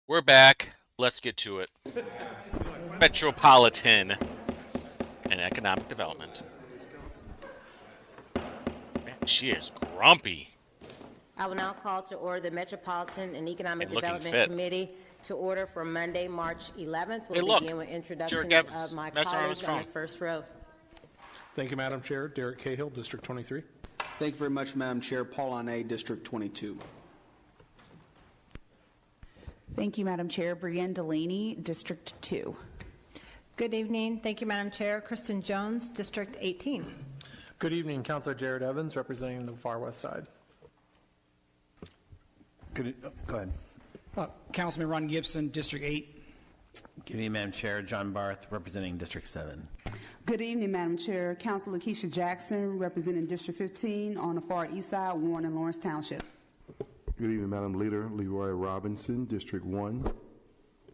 We're back. Let's get to it. Metropolitan and economic development. Man, she is grumpy I will now call to order the Metropolitan and Economic and looking Development fit. Committee to order for Monday, March 11th. Hey, We'll look, begin with Jared introductions Evans of my messing around his colleagues on the phone. first row. Thank you, Madam Chair. Derek Cahill, District 23. Thank you very much, Madam Chair. Paul Ane, District 22. Thank you, Madam Chair. Brienne Delaney, District 2. Good evening. Thank you, Madam Chair. Kristen Jones, District 18. Good evening, Councilor Jared Evans, representing the far west side. Go ahead. Councilman Ron Gibson, District 8. Good evening, Madam Chair. John Barth, representing District 7. Good evening, Madam Chair. Councilor Keisha Jackson, representing District 15 on the far east side, Warren and Lawrence Township. Good evening, Madam Leader. Leroy Robinson, District 1.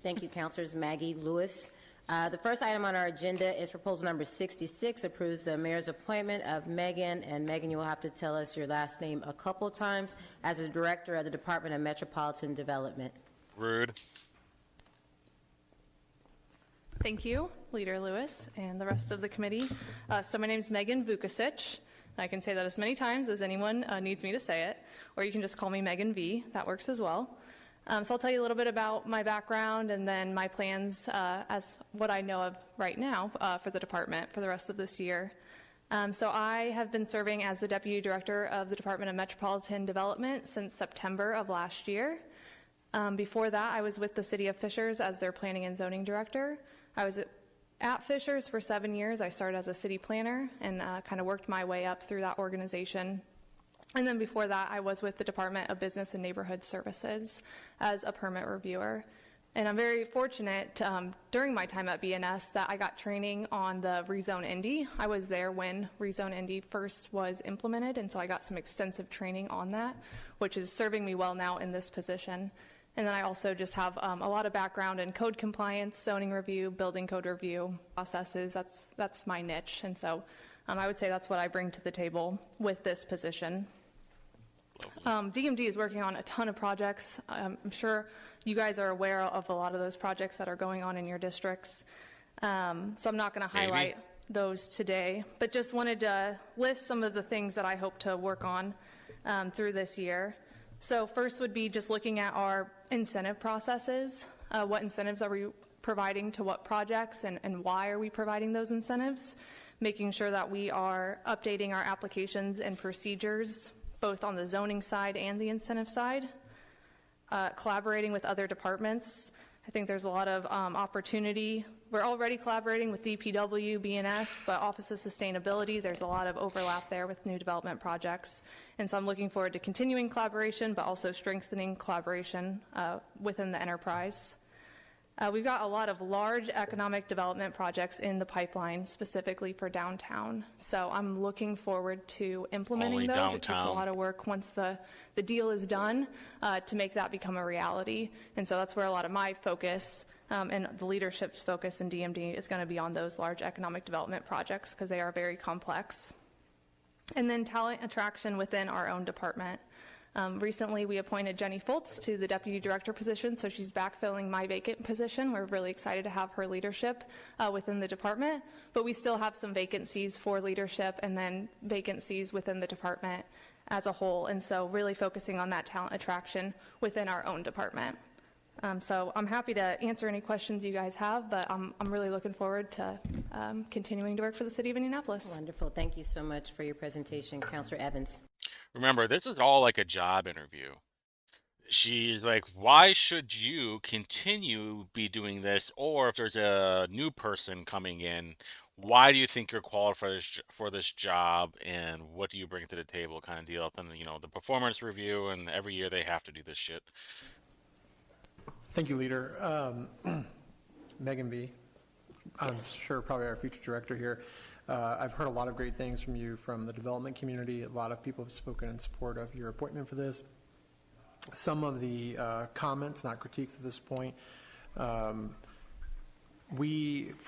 Thank you, Councilors Maggie Lewis. The first item on our agenda is proposal number 66, approves the mayor's appointment of Megan. And Megan, you will have to tell us your last name a couple times, as the director of the Department of Metropolitan Development. Rude. Thank you, Leader Lewis and the rest of the committee. So my name is Megan Vukasic. I can say that as many times as anyone needs me to say it, or you can just call me Megan V. That works as well. So I'll tell you a little bit about my background and then my plans as what I know of right now for the department for the rest of this year. So I have been serving as the Deputy Director of the Department of Metropolitan Development since September of last year. Before that, I was with the City of Fishers as their Planning and Zoning Director. I was at Fishers for 7 years. I started as a city planner and kind of worked my way up through that organization. And then before that, I was with the Department of Business and Neighborhood Services as a permit reviewer. And I'm very fortunate during my time at BNS that I got training on the Rezone Indy. I was there when Rezone Indy first was implemented, and so I got some extensive training on that, which is serving me well now in this position. And then I also just have a lot of background in code compliance, zoning review, building code review processes. That's my niche, and so I would say that's what I bring to the table with this position. DMD is working on a ton of projects. I'm sure you guys are aware of a lot of those projects that are going on in your districts. So I'm not going to highlight those today, but just wanted to list some of the things that I hope to work on through this year. So first would be just looking at our incentive processes. What incentives are we providing to what projects, and why are we providing those incentives? Making sure that we are updating our applications and procedures both on the zoning side and the incentive side, collaborating with other departments. I think there's a lot of opportunity. We're already collaborating with DPW, BNS, but Office of Sustainability, there's a lot of overlap there with new development projects. And so I'm looking forward to continuing collaboration, but also strengthening collaboration within the enterprise. We've got a lot of large economic development projects in the pipeline, specifically for downtown. So I'm looking forward to implementing Only those. downtown. It takes a lot of work once the deal is done to make that become a reality. And so that's where a lot of my focus and the leadership's focus in DMD is going to be on those large economic development projects because they are very complex. And then talent attraction within our own department. Recently, we appointed Jenny Foltz to the Deputy Director position, so she's backfilling my vacant position. We're really excited to have her leadership within the department, but we still have some vacancies for leadership and then vacancies within the department as a whole, and so really focusing on that talent attraction within our own department. So I'm happy to answer any questions you guys have, but I'm really looking forward to continuing to work for the City of Indianapolis. Wonderful. Thank you so much for your presentation, Councilor Evans. Remember, this is all like a job interview. She's like, why should you continue be doing this? Or if there's a new person coming in, why do you think you're qualified for this job? And what do you bring to the table kind of deal? Then, the performance review, and every year they have to do this shit. Thank you, Leader. Megan B. I'm sure probably our future director here. I've heard a lot of great things from you from the development community. A lot of people have spoken in support of your appointment for this. Some of the comments, not critiques at this point, for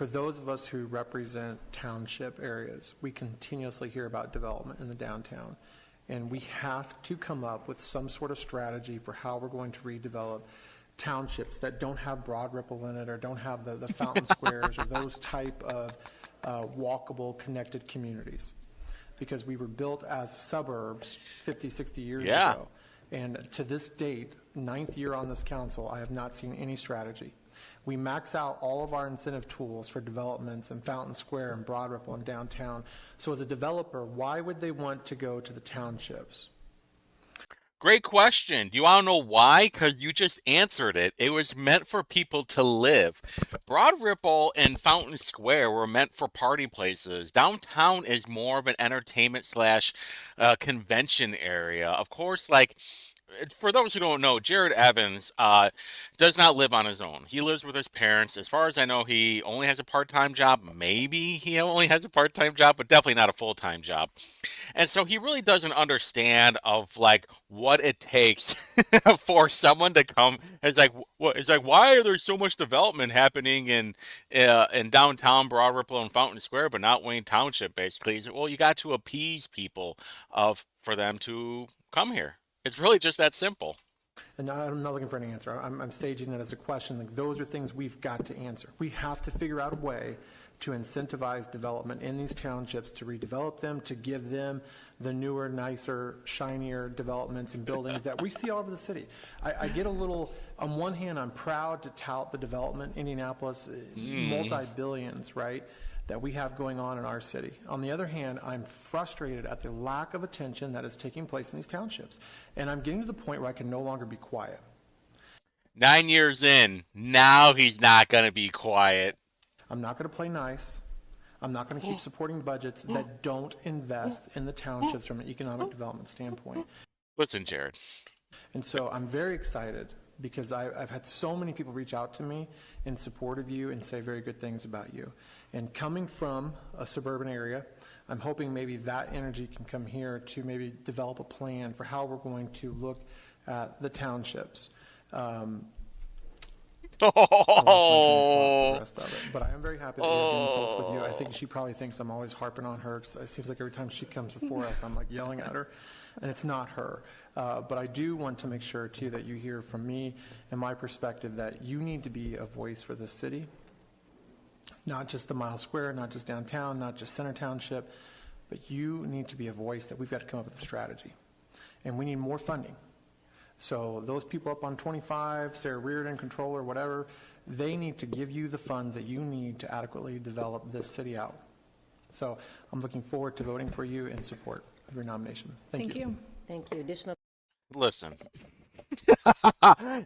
those of us who represent township areas, we continuously hear about development in the downtown. And we have to come up with some sort of strategy for how we're going to redevelop townships that don't have Broad Ripple in it or don't have the fountain squares or those type of walkable, connected communities. Because we were built as suburbs 50, 60 years ago. And to this date, 9th year on this council, I have not seen any strategy. We max out all of our incentive tools for developments in Fountain Square and Broad Ripple and downtown. So as a developer, why would they want to go to the townships? Great question. Do you want to know why? Because you just answered it. It was meant for people to live. Broad Ripple and Fountain Square were meant for party places. Downtown is more of an entertainment slash convention area. Of course, like, for those who don't know, Jared Evans does not live on his own. He lives with his parents. As far as I know, he only has a part-time job. Maybe he only has a part-time job, but definitely not a full-time job. And so he really doesn't understand of like what it takes for someone to come. It's like why are there so much development happening in downtown Broad Ripple and Fountain Square, but not Wayne Township? Basically, he's like, well, you got to appease people for them to come here. It's really just that simple. And I'm not looking for any answer. I'm staging it as a question. Like, those are things we've got to answer. We have to figure out a way to incentivize development in these townships, to redevelop them, to give them the newer, nicer, shinier developments and buildings that we see all over the city. I get a little, on one hand, I'm proud to tout the development, Indianapolis, multi-billions, right, that we have going on in our city. On the other hand, I'm frustrated at the lack of attention that is taking place in these townships. And I'm getting to the point where I can no longer be quiet. 9 years in, now he's not going to be quiet. I'm not going to play nice. I'm not going to keep supporting budgets that don't invest in the townships from an economic development standpoint. Listen, Jared. And so I'm very excited because I've had so many people reach out to me in support of you and say very good things about you. And coming from a suburban area, I'm hoping maybe that energy can come here to maybe develop a plan for how we're going to look at the townships. I lost my train of thought for the rest of it. But I am very happy that we're doing folks with you. I think she probably thinks I'm always harping on her. It seems like every time she comes before us, I'm like yelling at her, and it's not her. But I do want to make sure, too, that you hear from me and my perspective that you need to be a voice for this city, not just the Mile Square, not just downtown, not just Center Township, but you need to be a voice that we've got to come up with a strategy. And we need more funding. So those people up on 25, Sarah Reardon, controller, whatever, they need to give you the funds that you need to adequately develop this city out. So I'm looking forward to voting for you in support of your nomination. Thank you. Thank you. Additional. Listen.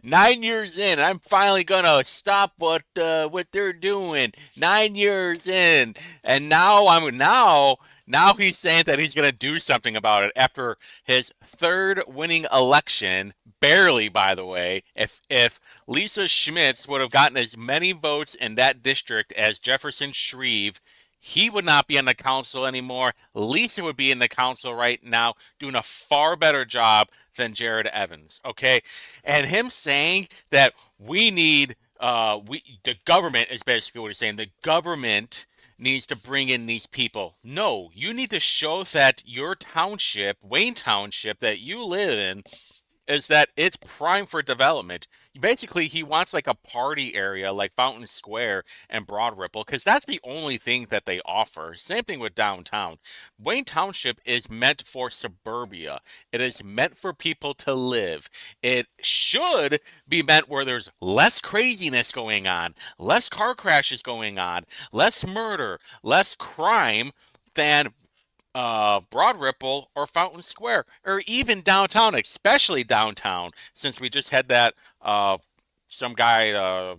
9 years in, I'm finally gonna stop what they're doing. 9 years in, and now he's saying that he's gonna do something about it after his third winning election, barely, by the way. If Lisa Schmitz would have gotten as many votes in that district as Jefferson Shreve, he would not be in the council anymore. Lisa would be in the council right now, doing a far better job than Jared Evans, okay? And him saying that we need, the government is basically what he's saying. The government needs to bring in these people. No, you need to show that your township, Wayne Township, that you live in, is that it's prime for development. Basically, he wants like a party area like Fountain Square and Broad Ripple, because that's the only thing that they offer. Same thing with downtown. Wayne Township is meant for suburbia. It is meant for people to live. It should be meant where there's less craziness going on, less car crashes going on, less murder, less crime than Broad Ripple or Fountain Square, or even downtown, especially downtown, since we just had that some guy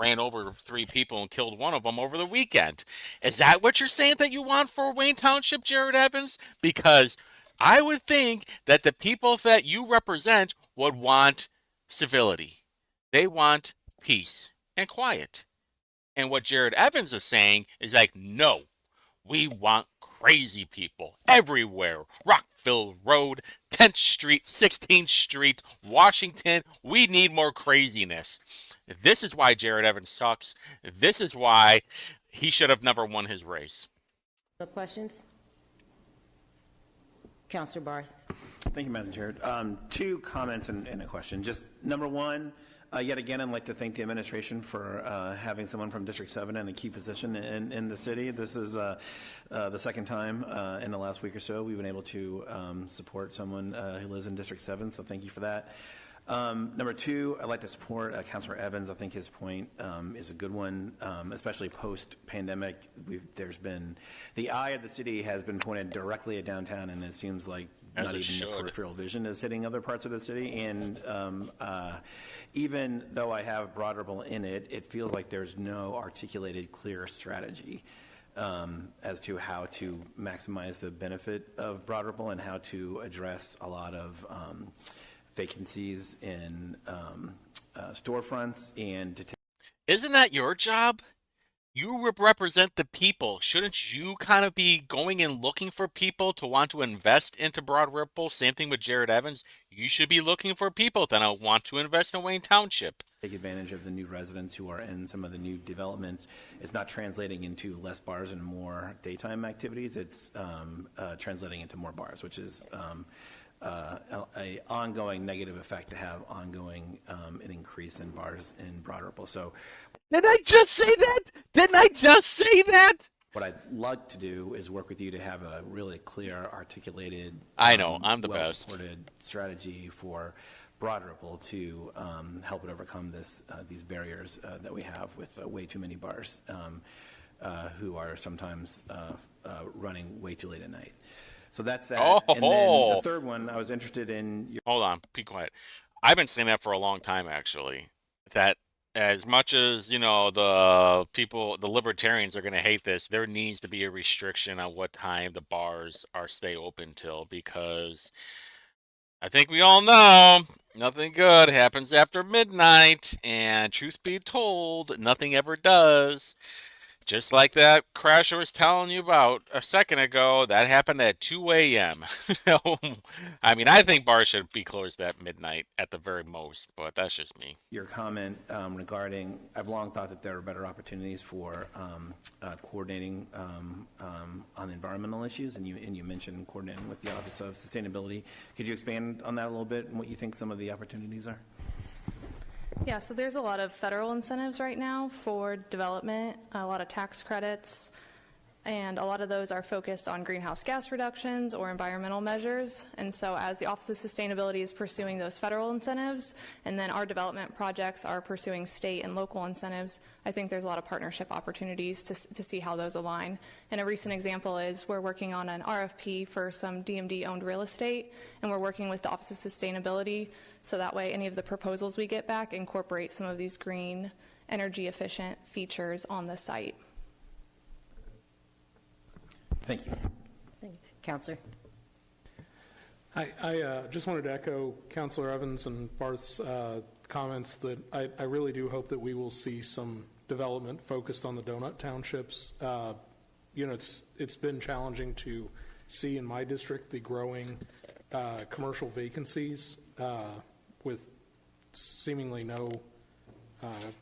ran over 3 people and killed one of them over the weekend. Is that what you're saying that you want for Wayne Township, Jared Evans? Because I would think that the people that you represent would want civility. They want peace and quiet. And what Jared Evans is saying is like, no, we want crazy people everywhere. Rockville Road, 10th Street, 16th Street, Washington. We need more craziness. This is why Jared Evans sucks. This is why he should have never won his race. No questions? Councilor Barth. Thank you, Madam Chair. 2 comments and a question. Just number one, Yet again, I'd like to thank the administration for having someone from District 7 in a key position in the city. This is the second time in the last week or so we've been able to support someone who lives in District 7, so thank you for that. Number two, I'd like to support Councilor Evans. I think his point is a good one, especially post-pandemic. There's been, the eye of the city has been pointed directly at downtown, and it seems like not even the peripheral vision is hitting other parts of the city. And even though I have Broad Ripple in it, it feels like there's no articulated, clear strategy as to how to maximize the benefit of Broad Ripple and how to address a lot of vacancies in storefronts and to Isn't that your job? You represent the people. Shouldn't you kind of be going and looking for people to want to invest into Broad Ripple? Same thing with Jared Evans. You should be looking for people that want to invest in Wayne Township. take advantage of the new residents who are in some of the new developments. It's not translating into less bars and more daytime activities. It's translating into more bars, which is a ongoing negative effect to have ongoing an increase in bars in Broad Ripple. So, didn't I just say that? Didn't I just say that? what I'd like to do is work with you to have a really clear, articulated, I know, I'm the best. well-supported strategy for Broad Ripple to help it overcome these barriers that we have with way too many bars who are sometimes running way too late at night. So that's that. Oh, and then the third one, I was interested in your... Hold on, be quiet. I've been saying that for a long time, actually. That as much as, the people, the libertarians are going to hate this, there needs to be a restriction on what time the bars stay open till, because I think we all know nothing good happens after midnight, and truth be told, nothing ever does. Just like that crash I was telling you about a second ago, that happened at 2 a.m. I mean, I think bars should be closed at midnight at the very most, but that's just me. Your comment regarding, I've long thought that there are better opportunities for coordinating on environmental issues, and you mentioned coordinating with the Office of Sustainability. Could you expand on that a little bit and what you think some of the opportunities are? Yeah, so there's a lot of federal incentives right now for development, a lot of tax credits, and a lot of those are focused on greenhouse gas reductions or environmental measures. And so as the Office of Sustainability is pursuing those federal incentives, and then our development projects are pursuing state and local incentives, I think there's a lot of partnership opportunities to see how those align. And a recent example is we're working on an RFP for some DMD-owned real estate, and we're working with the Office of Sustainability, so that way any of the proposals we get back incorporate some of these green, energy-efficient features on the site. Thank you. Thank you. Counselor. Hi, I just wanted to echo Councilor Evans and Barth's comments that I really do hope that we will see some development focused on the donut townships. It's been challenging to see in my district the growing commercial vacancies with seemingly no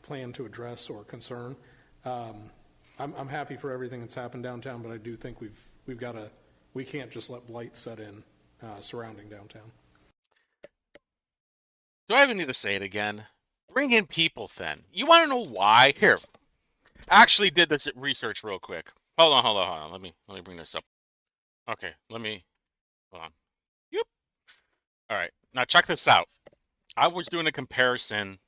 plan to address or concern. I'm happy for everything that's happened downtown, but I do think we can't just let blight set in surrounding downtown. Do I even need to say it again? Bring in people, then. You want to know why? Here, I actually did this research real quick. Hold on. Let me bring this up. Okay, hold on. Yep. All right, now check this out. I was doing a comparison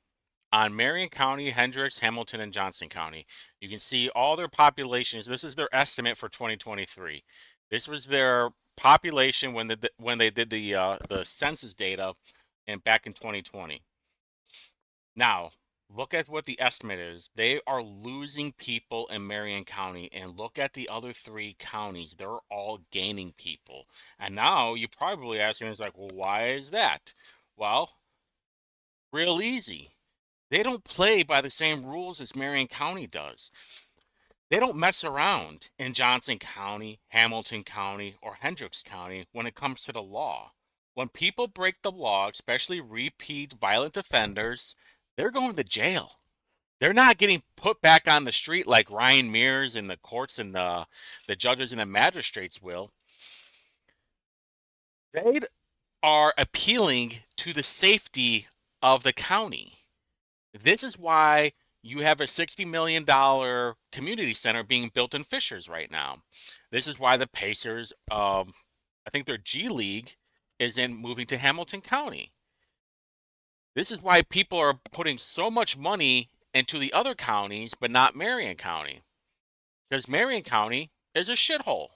on Marion County, Hendricks, Hamilton, and Johnson County. You can see all their populations. This is their estimate for 2023. This was their population when they did the census data back in 2020. Now, look at what the estimate is. They are losing people in Marion County, and look at the other three counties. They're all gaining people. And now you probably asking, is like, well, why is that? Well, real easy. They don't play by the same rules as Marion County does. They don't mess around in Johnson County, Hamilton County, or Hendricks County when it comes to the law. When people break the law, especially repeat violent offenders, they're going to jail. They're not getting put back on the street like Ryan Mears and the courts and the judges and the magistrates will. They are appealing to the safety of the county. This is why you have a $60 million community center being built in Fishers right now. This is why the Pacers, I think their G League, is in moving to Hamilton County. This is why people are putting so much money into the other counties, but not Marion County. Because Marion County is a shithole.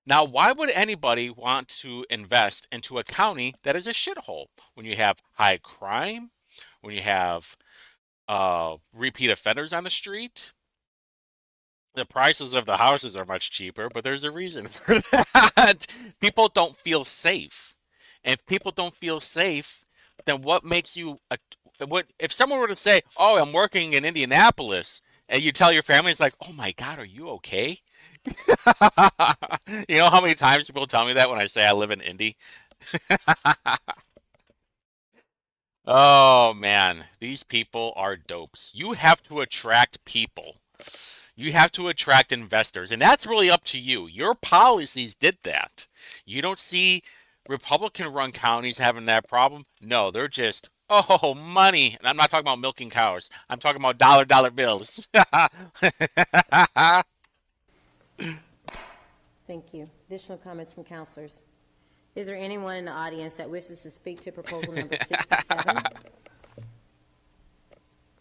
Now, why would anybody want to invest into a county that is a shithole when you have high crime, when you have repeat offenders on the street? The prices of the houses are much cheaper, but there's a reason for that. People don't feel safe. And if people don't feel safe, then what makes you what if someone were to say, "Oh, I'm working in Indianapolis," and you tell your family, it's like, "Oh my God, are you okay?" You know how many times people tell me that when I say I live in Indy? Oh man, these people are dopes. You have to attract people. You have to attract investors, and that's really up to you. Your policies did that. You don't see Republican-run counties having that problem. No, they're just, oh, money. And I'm not talking about milking cows. I'm talking about dollar bills. Thank you. Additional comments from councilors? Is there anyone in the audience that wishes to speak to proposal number 67?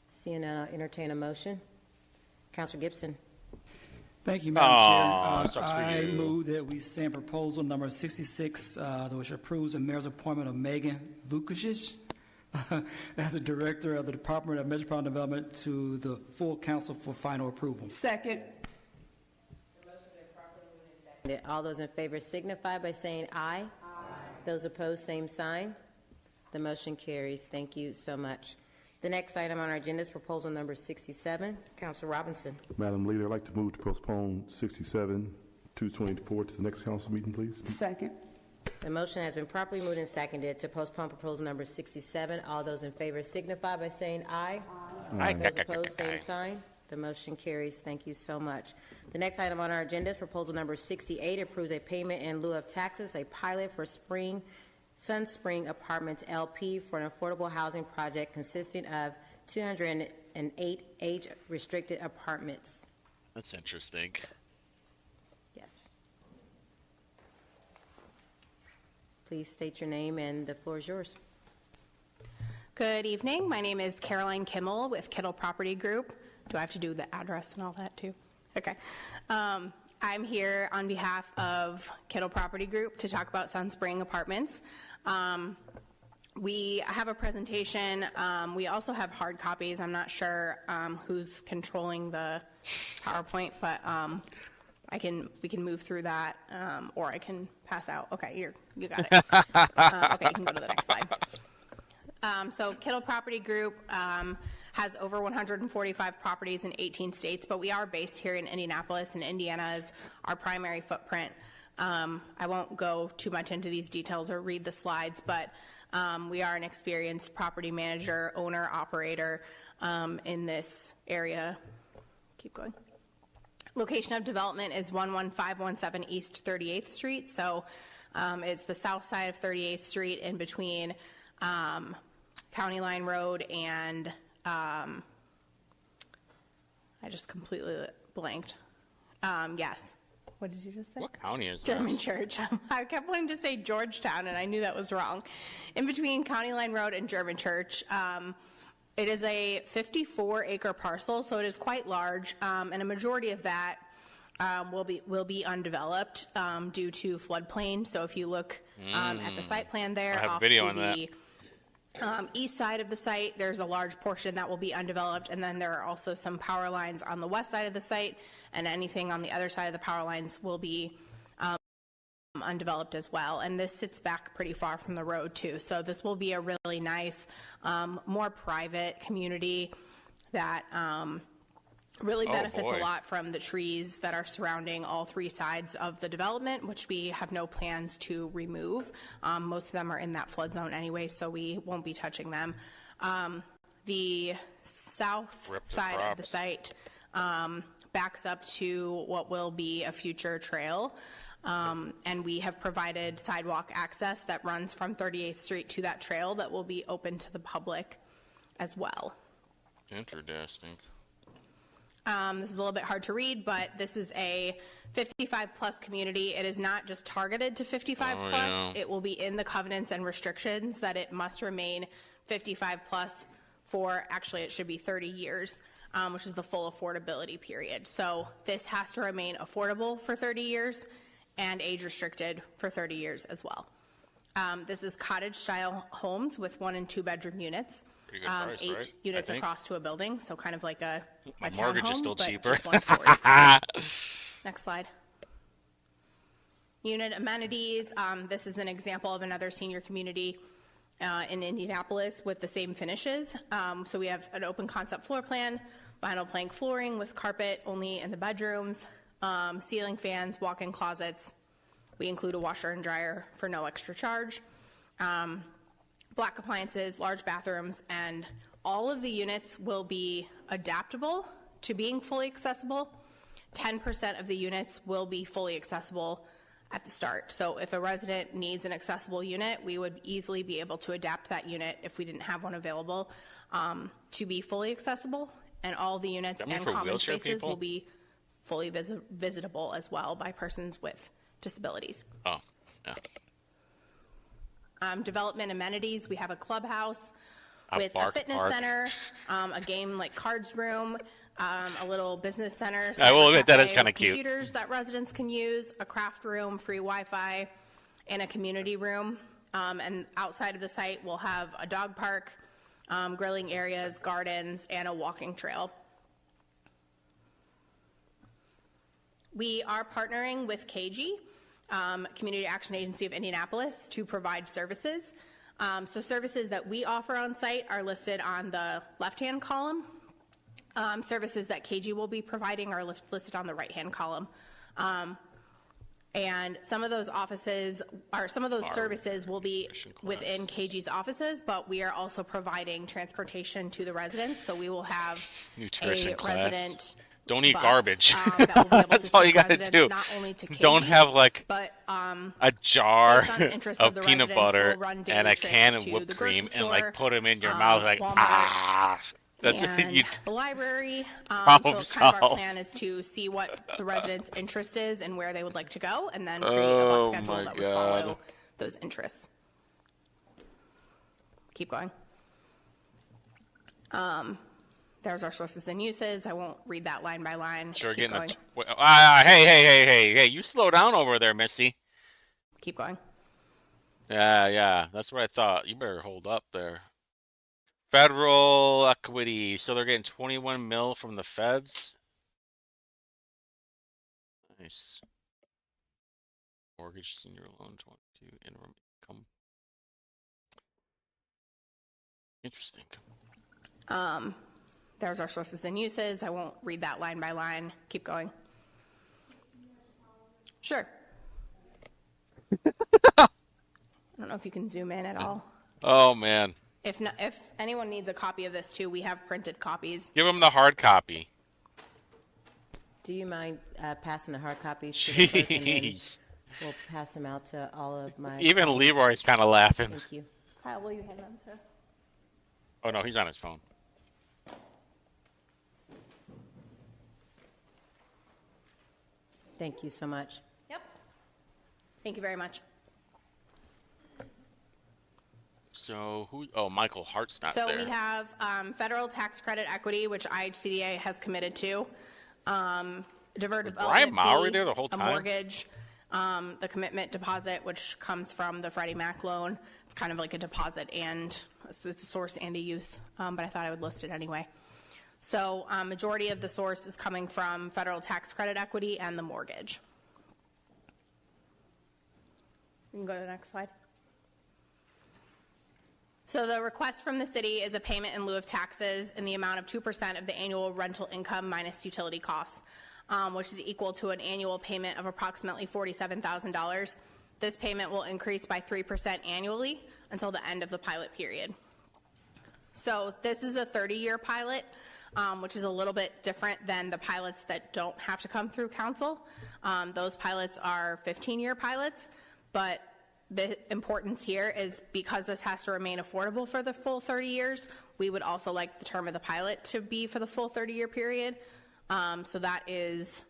Seeing none, I'll entertain a motion. Councilor Gibson. Thank you, Madam Chair. sucks for I you. move that we send proposal number 66, which approves the mayor's appointment of Megan Vukovic as the director of the Department of Metropolitan Development to the full council for final approval. Second. All those in favor signify by saying aye. Aye. Those opposed, same sign. The motion carries. Thank you so much. The next item on our agenda is proposal number 67. Councilor Robinson. Madam Leader, I'd like to move to postpone 67 to 24 to the next council meeting, please. Second. The motion has been properly moved and seconded to postpone proposal number 67. All those in favor signify by saying aye. Aye. Those opposed, same sign. The motion carries. Thank you so much. The next item on our agenda is proposal number 68, approves a payment in lieu of taxes, a pilot for Sun Spring Apartments LP for an affordable housing project consisting of 208 age-restricted apartments. That's interesting. Yes. Please state your name and the floor is yours. Good evening. My name is Caroline Kimmel with Kittle Property Group. Do I have to do the address and all that too? Okay. I'm here on behalf of Kittle Property Group to talk about Sun Spring Apartments. We have a presentation. We also have hard copies. I'm not sure who's controlling the PowerPoint, but we can move through that, or I can pass out. Okay, you got it. Okay, you can go to the next slide. So Kittle Property Group has over 145 properties in 18 states, but we are based here in Indianapolis, and Indiana is our primary footprint. I won't go too much into these details or read the slides, but we are an experienced property manager, owner, operator in this area. Keep going. Location of development is 11517 East 38th Street, so it's the south side of 38th Street in between County Line Road and I just completely blanked. Yes. What did you just say? What county is German that? Church. I kept wanting to say Georgetown, and I knew that was wrong. In between County Line Road and German Church, it is a 54-acre parcel, so it is quite large, and a majority of that will be undeveloped due to floodplain. So if you look at the site plan there, I have off video to on the east side of the site, there's a large portion that will be undeveloped, and then there are also some power lines on the west side of the site, and anything on the other side of the power lines will be undeveloped as well. And this sits back pretty far from the road too, so this will be a really nice, more private community that really benefits a lot from the trees that are surrounding all three sides of the development, which we have no plans to remove. Most of them are in that flood zone anyway, so we won't be touching them. The south side of the site backs up to what will be a future trail, and we have provided sidewalk access that runs from 38th Street to that trail that will be open to the public as well. Interesting. This is a little bit hard to read, but this is a 55-plus community. It is not just targeted to 55-plus. yeah. It will be in the covenants and restrictions that it must remain 55-plus for, actually, it should be 30 years, which is the full affordability period. So this has to remain affordable for 30 years and age-restricted for 30 years as well. This is cottage-style homes with 1- and 2-bedroom units. Pretty good price, 8 right? units I think. across to a building, so kind of like a My townhome, mortgage is still but cheaper. just one story. Next slide. Unit amenities. This is an example of another senior community in Indianapolis with the same finishes. So we have an open concept floor plan, vinyl plank flooring with carpet only in the bedrooms, ceiling fans, walk-in closets. We include a washer and dryer for no extra charge. Black appliances, large bathrooms, and all of the units will be adaptable to being fully accessible. 10% of the units will be fully accessible at the start. So if a resident needs an accessible unit, we would easily be able to adapt that unit if we didn't have one available to be fully accessible. And all the units and for common wheelchair spaces people? will be fully visitable as well by persons with disabilities. Oh, yeah. Development amenities, we have a clubhouse A with a bark fitness park. center, a game like cards room, a little business center. I will admit that is cafe kinda with cute. Computers that residents can use, a craft room, free Wi-Fi, and a community room. And outside of the site, we'll have a dog park, grilling areas, gardens, and a walking trail. We are partnering with KG, Community Action Agency of Indianapolis, to provide services. So services that we offer on site are listed on the left-hand column. Services that KG will be providing are listed on the right-hand column. And some of those offices, or some of those services will be within KG's offices, but we are also providing transportation to the residents. So we will have Nutrition a class. resident Don't eat bus, garbage. that will be able That's to all take you gotta residents do. not only to Don't KG, have like but a jar based on the interest of the peanut residents, butter we'll run daily and a trips can of to whipped the cream grocery and like store, put them in your mouth like Walmart, ah. That's and you. the library. Problem So kind of our solved. plan is to see what the residents' interest is and where they would like to go, and then create a Oh bus schedule my that would God. follow those interests. Keep going. There's our sources and uses. I won't read that line by line. Sure, Keep getting going. hey, you slow down over there, Missy. Keep going. Yeah, that's what I thought. You better hold up there. Federal equity, so they're getting 21 mil from the feds. Nice. Mortgage, senior loan, 22 interim income. Interesting. There's our sources and uses. I won't read that line by line. Keep going. Sure. I don't know if you can zoom in at all. Oh man, If anyone needs a copy of this too, we have printed copies. give them the hard copy. Do you mind passing the hard copies to the clerk, and then Jeez. we'll pass them out to all of my Even colleagues? Leroy's kind of laughing. Thank you. Kyle, will you hand them to? Oh no, he's on his phone. Thank you so much. Yep. Thank you very much. So who? Oh, Michael Hart's not So there. we have federal tax credit equity, which IHCDA has committed to. Diverted Brian development Mowry fee, there the whole time? A mortgage, the commitment deposit, which comes from the Freddie Mac loan. It's kind of like a deposit and it's a source and a use, but I thought I would list it anyway. So majority of the source is coming from federal tax credit equity and the mortgage. You can go to the next slide. So the request from the city is a payment in lieu of taxes in the amount of 2% of the annual rental income minus utility costs, which is equal to an annual payment of approximately $47,000. This payment will increase by 3% annually until the end of the pilot period. So this is a 30-year pilot, which is a little bit different than the pilots that don't have to come through council. Those pilots are 15-year pilots, but the importance here is because this has to remain affordable for the full 30 years, we would also like the term of the pilot to be for the full 30-year period. So that is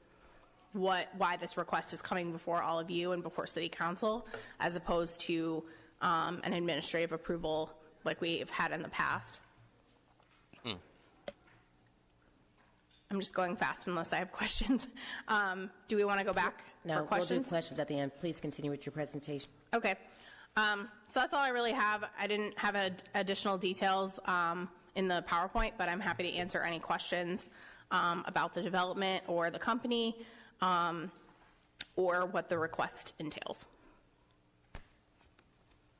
why this request is coming before all of you and before City Council, as opposed to an administrative approval like we've had in the past. I'm just going fast unless I have questions. Do we want to go back for questions? We'll do questions at the end. Please continue with your presentation. Okay. So that's all I really have. I didn't have additional details in the PowerPoint, but I'm happy to answer any questions about the development or the company or what the request entails.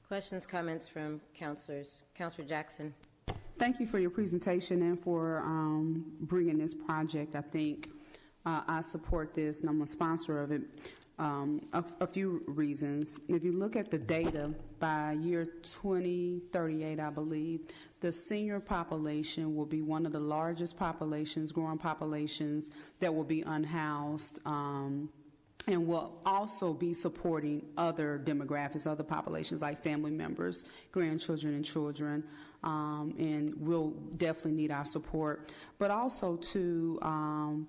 Questions, comments from councilors? Councilor Jackson. Thank you for your presentation and for bringing this project. I think I support this, and I'm a sponsor of it. A few reasons. If you look at the data, by year 2038, I believe, the senior population will be one of the largest populations, growing populations, that will be unhoused, and will also be supporting other demographics, other populations like family members, grandchildren, and children, and we'll definitely need our support. But also to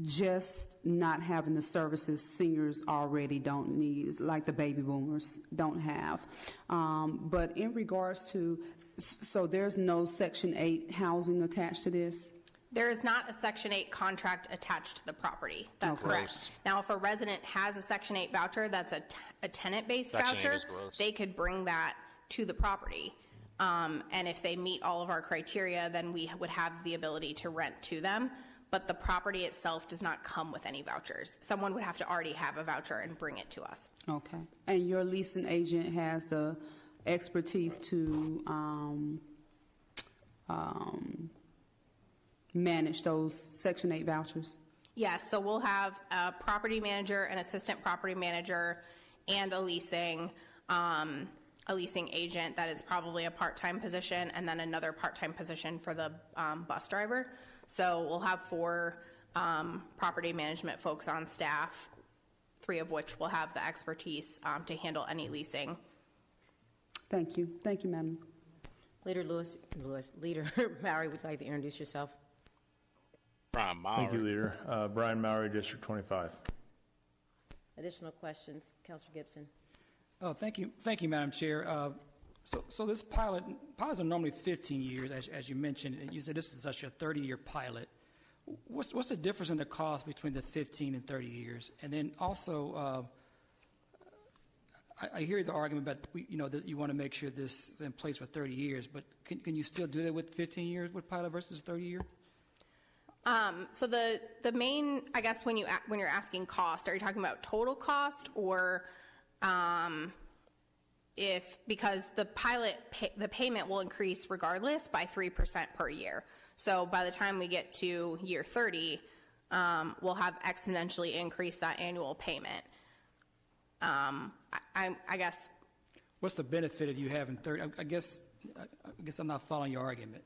just not having the services seniors already don't need, like the baby boomers don't have. But in regards to, so there's no Section 8 housing attached to this? There is not a Section 8 contract attached to the property. That's correct. Now, if a resident has a Section 8 voucher that's a tenant-based voucher, they could bring that to the property. And if they meet all of our criteria, then we would have the ability to rent to them. But the property itself does not come with any vouchers. Someone would have to already have a voucher and bring it to us. Okay. And your leasing agent has the expertise to manage those Section 8 vouchers? Yes, so we'll have a property manager, an assistant property manager, and a leasing agent that is probably a part-time position, and then another part-time position for the bus driver. So we'll have 4 property management folks on staff, 3 of which will have the expertise to handle any leasing. Thank you. Thank you, Madam. Leader Leader Mowry, would you like to introduce yourself? Brian Mowry. Thank you, Leader. Brian Mowry, District 25. Additional questions? Councilor Gibson. Oh, thank you, Madam Chair. So this pilots are normally 15 years, as you mentioned, and you said this is such a 30-year pilot. What's the difference in the cost between the 15 and 30 years? And then also, I hear the argument about that you want to make sure this is in place for 30 years, but can you still do that with 15 years with pilot versus 30 year? So the main, I guess, when you're asking cost, are you talking about total cost or because the the payment will increase regardless by 3% per year. So by the time we get to year 30, we'll have exponentially increased that annual payment. I guess. What's the benefit of you having 30? I guess I'm not following your argument.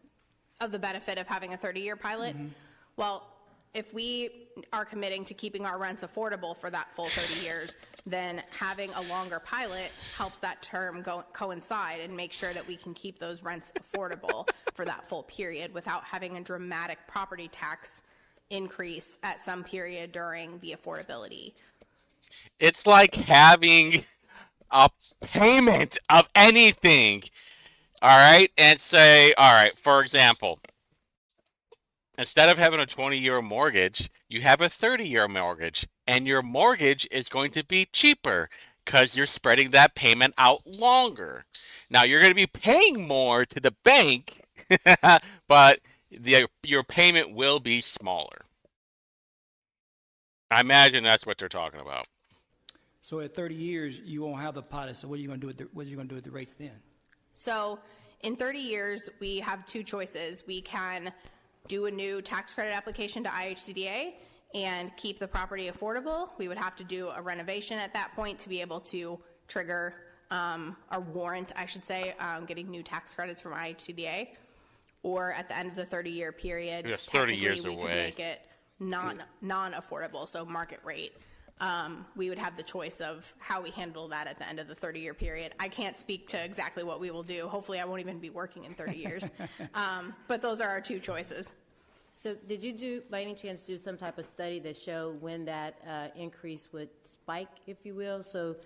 Of the benefit of having a 30-year pilot? Mm-hmm. Well, if we are committing to keeping our rents affordable for that full 30 years, then having a longer pilot helps that term coincide and make sure that we can keep those rents affordable for that full period without having a dramatic property tax increase at some period during the affordability. It's like having a payment of anything, all right? And say, all right, for example, instead of having a 20-year mortgage, you have a 30-year mortgage, and your mortgage is going to be cheaper because you're spreading that payment out longer. Now, you're going to be paying more to the bank, but your payment will be smaller. I imagine that's what they're talking about. So at 30 years, you won't have the pilot, so what are you going to do with the rates then? So in 30 years, we have 2 choices. We can do a new tax credit application to IHCDA and keep the property affordable. We would have to do a renovation at that point to be able to trigger or warrant, I should say, getting new tax credits from IHCDA. Or at the end of the 30-year period, yes, 30 years we away. could make it non-affordable, so market rate. we would have the choice of how we handle that at the end of the 30-year period. I can't speak to exactly what we will do. Hopefully, I won't even be working in 30 years. But those are our two choices. So did you by any chance do some type of study that showed when that increase would spike, if you will? So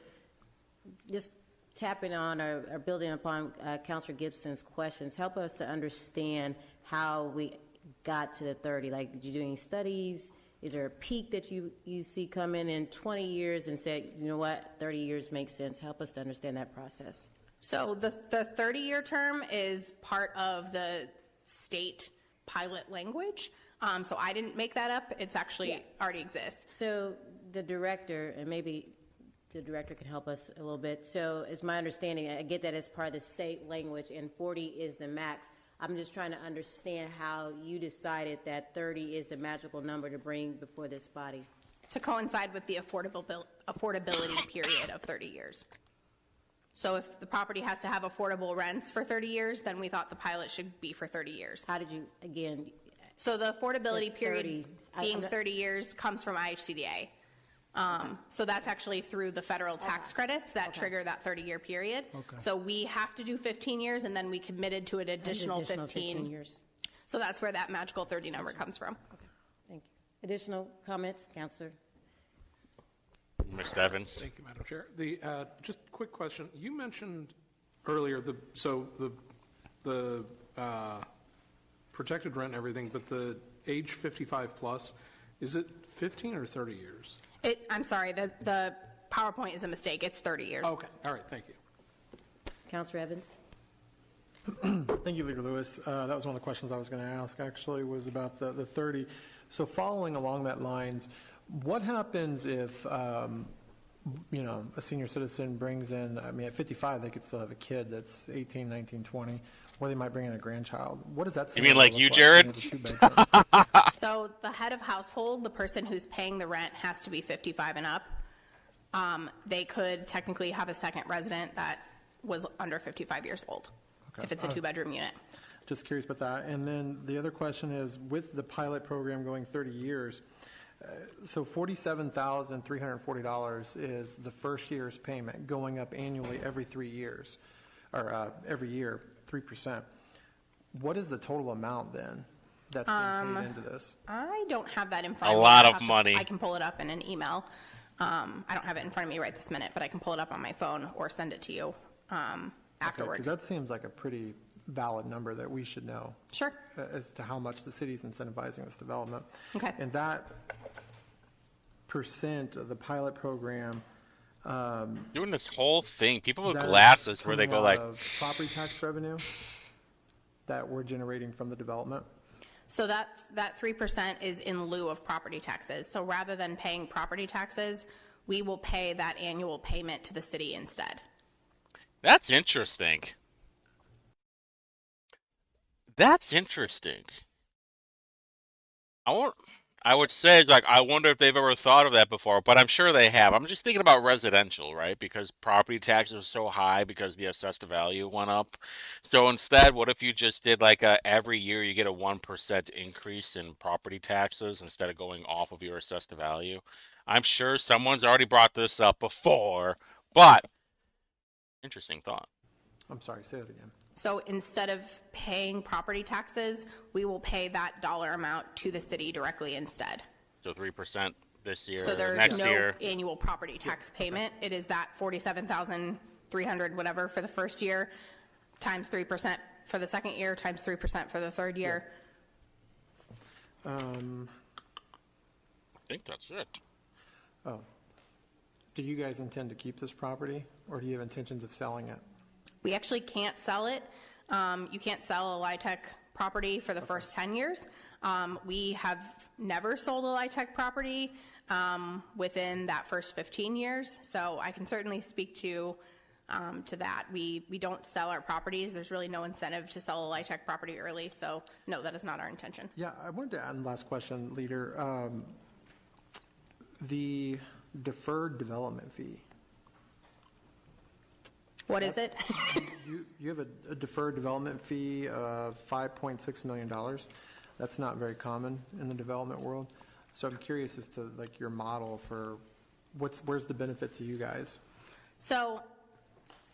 just tapping on or building upon Councilor Gibson's questions, help us to understand how we got to the 30. Like, did you do any studies? Is there a peak that you see coming in 20 years and say, you know what, 30 years makes sense? Help us to understand that process. So the 30-year term is part of the state pilot language. So I didn't make that up. It's actually already exists. So the director, and maybe the director can help us a little bit. So it's my understanding, I get that it's part of the state language and 40 is the max. I'm just trying to understand how you decided that 30 is the magical number to bring before this body. To coincide with the affordability period of 30 years. So if the property has to have affordable rents for 30 years, then we thought the pilot should be for 30 years. How did you, again? So the affordability period being 30 years comes from IHCDA. So that's actually through the federal tax credits that trigger that 30-year period. So we have to do 15 years, and then we committed to an additional 15 years. So that's where that magical 30 number comes from. Okay, thank you. Additional comments, Councilor? Mr. Evans. Thank you, Madam Chair. Just a quick question. You mentioned earlier the projected rent and everything, but the age 55 plus, is it 15 or 30 years? I'm sorry, the PowerPoint is a mistake. It's 30 years. Okay, all right, thank you. Councilor Evans? Thank you, Leader Lewis. That was one of the questions I was going to ask, actually, was about the 30. So following along that lines, what happens if, a senior citizen brings in, at 55, they could still have a kid that's 18, 19, 20, or they might bring in a grandchild. What does that You mean like you, Jared? So the head of household, the person who's paying the rent, has to be 55 and up. They could technically have a second resident that was under 55 years old, if it's a two-bedroom unit. Just curious about that. And then the other question is, with the pilot program going 30 years, so $47,340 is the first year's payment, going up annually every 3 years, or every year, 3%. What is the total amount then that's being paid into this? I don't have that in front of me. A lot of money. I can pull it up in an email. I don't have it in front of me right this minute, but I can pull it up on my phone or send it to you afterward. Because that seems like a pretty valid number that we should know. Sure. As to how much the city's incentivizing this development. Okay. And that percent of the pilot program. Doing this whole thing. People with that glasses is where they coming go out like. of property tax revenue that we're generating from the development. So that 3% is in lieu of property taxes. So rather than paying property taxes, we will pay that annual payment to the city instead. That's interesting. That's interesting. I would say, it's like, I wonder if they've ever thought of that before, but I'm sure they have. I'm just thinking about residential, right? Because property taxes are so high because the assessed value went up. So instead, what if you just did like every year you get a 1% increase in property taxes instead of going off of your assessed value? I'm sure someone's already brought this up before, but interesting thought. I'm sorry, say that again. So instead of paying property taxes, we will pay that dollar amount to the city directly instead. So 3% this year, So there's next no year. annual property tax payment. It is that $47,300 whatever for the first year, times 3% for the second year, times 3% for the third year. I think that's it. Oh. Do you guys intend to keep this property, or do you have intentions of selling it? We actually can't sell it. You can't sell a LIHTC property for the first 10 years. We have never sold a LIHTC property within that first 15 years, so I can certainly speak to that. We don't sell our properties. There's really no incentive to sell a LIHTC property early, so no, that is not our intention. Yeah, I wanted to add one last question, Leader. The deferred development fee. What is it? You have a deferred development fee of $5.6 million. That's not very common in the development world. So I'm curious as to like your model for where's the benefit to you guys? So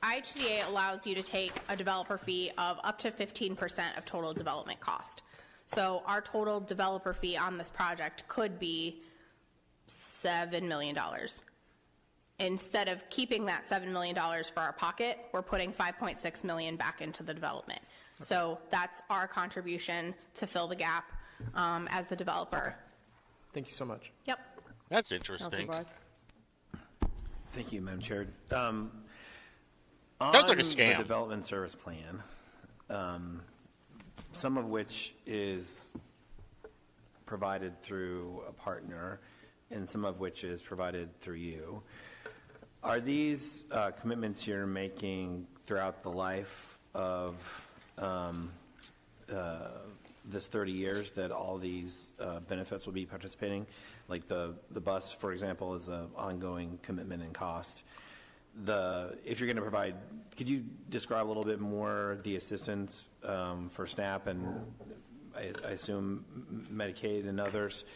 IHDA allows you to take a developer fee of up to 15% of total development cost. So our total developer fee on this project could be $7 million. Instead of keeping that $7 million for our pocket, we're putting $5.6 million back into the development. Okay. So that's our contribution to fill the gap as the developer. Okay. Thank you so much. Yep. That's interesting. Thank you, Madam Chair. Sounds like a scam. The development service plan, some of which is provided through a partner and some of which is provided through you. Are these commitments you're making throughout the life of this 30 years that all these benefits will be participating? Like the bus, for example, is an ongoing commitment and cost. If you're going to provide, could you describe a little bit more the assistance for SNAP and I assume Medicaid and others?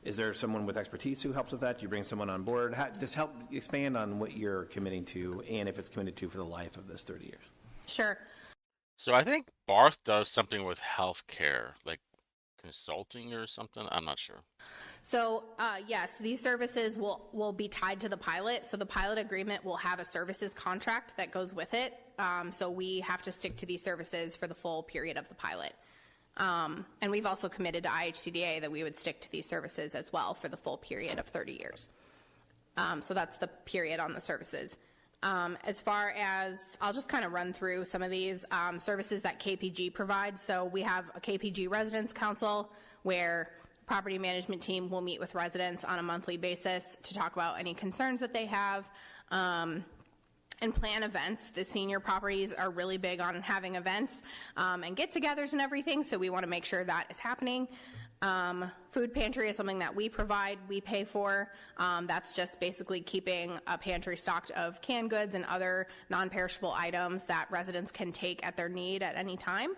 Is there someone with expertise who helps with that? Do you bring someone on board? Just help expand on what you're committing to and if it's committed to for the life of this 30 years. Sure. So I think Barth does something with healthcare, like consulting or something. I'm not sure. So yes, these services will be tied to the pilot. So the pilot agreement will have a services contract that goes with it. So we have to stick to these services for the full period of the pilot. And we've also committed to IHCDA that we would stick to these services as well for the full period of 30 years. So that's the period on the services. As far as, I'll just kind of run through some of these services that KPG provides. So we have a KPG Residence Council where property management team will meet with residents on a monthly basis to talk about any concerns that they have and plan events. The senior properties are really big on having events and get-togethers and everything, so we want to make sure that is happening. Food pantry is something that we provide, we pay for. That's just basically keeping a pantry stocked of canned goods and other non-perishable items that residents can take at their need at any time.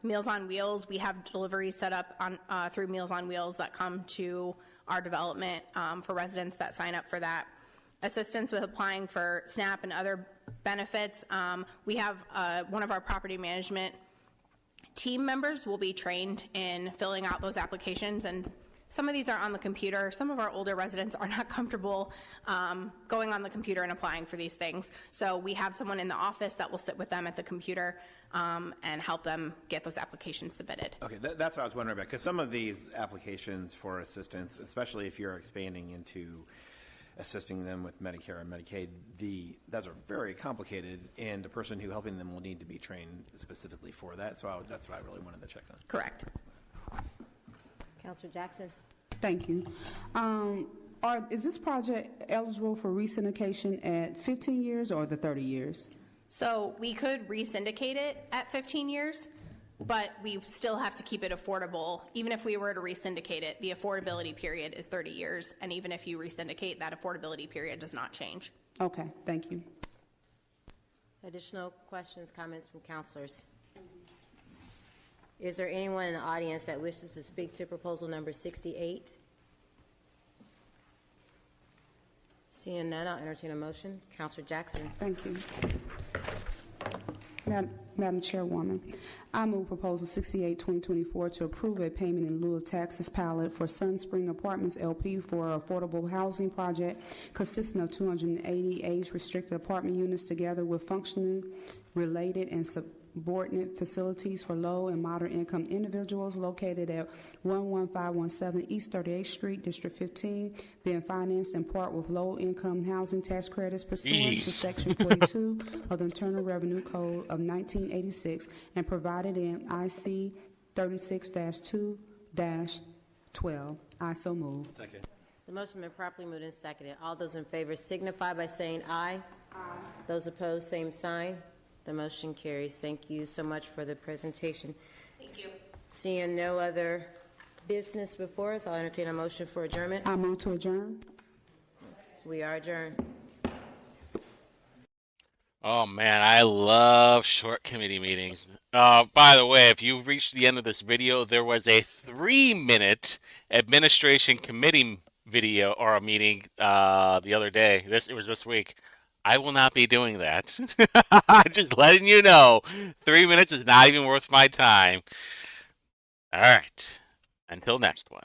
Meals on Wheels, we have deliveries set up on through Meals on Wheels that come to our development for residents that sign up for that. Assistance with applying for SNAP and other benefits. We have one of our property management team members will be trained in filling out those applications, and some of these are on the computer. Some of our older residents are not comfortable going on the computer and applying for these things. So we have someone in the office that will sit with them at the computer and help them get those applications submitted. Okay, that's what I was wondering about, because some of these applications for assistance, especially if you're expanding into assisting them with Medicare and Medicaid, those are very complicated, and the person who helping them will need to be trained specifically for that. So that's what I really wanted to check on. Correct. Councilor Jackson. Thank you. Is this project eligible for re-syndication at 15 years or the 30 years? So we could re-syndicate it at 15 years, but we still have to keep it affordable. Even if we were to re-syndicate it, the affordability period is 30 years, and even if you re-syndicate, that affordability period does not change. Okay, thank you. Additional questions, comments from councilors? Is there anyone in the audience that wishes to speak to proposal number 68? Seeing none, I'll entertain a motion. Councilor Jackson. Thank you. Madam Chairwoman, I move proposal 68, 2024 to approve a payment in lieu of taxes pilot for Sun Spring Apartments LP for affordable housing project consisting of 280 age-restricted apartment units together with functionally related and subordinate facilities for low and moderate income individuals located at 11517 East 38th Street, District 15, being financed in part with low income housing tax credits pursuant to Section 42 of the Internal Revenue Code of 1986 and provided in IC 36-2-12. I so move. Second. The motion has been properly moved and seconded. All those in favor signify by saying aye. Aye. Those opposed, same sign. The motion carries. Thank you so much for the presentation. Thank you. Seeing no other business before us, I'll entertain a motion for adjournment. I move to adjourn. We are adjourned. Oh man, I love short committee meetings. By the way, if you've reached the end of this video, there was a 3-minute administration committee video or a meeting the other day. It was this week. I will not be doing that. I'm just letting you know. 3 minutes is not even worth my time. All right. Until next one.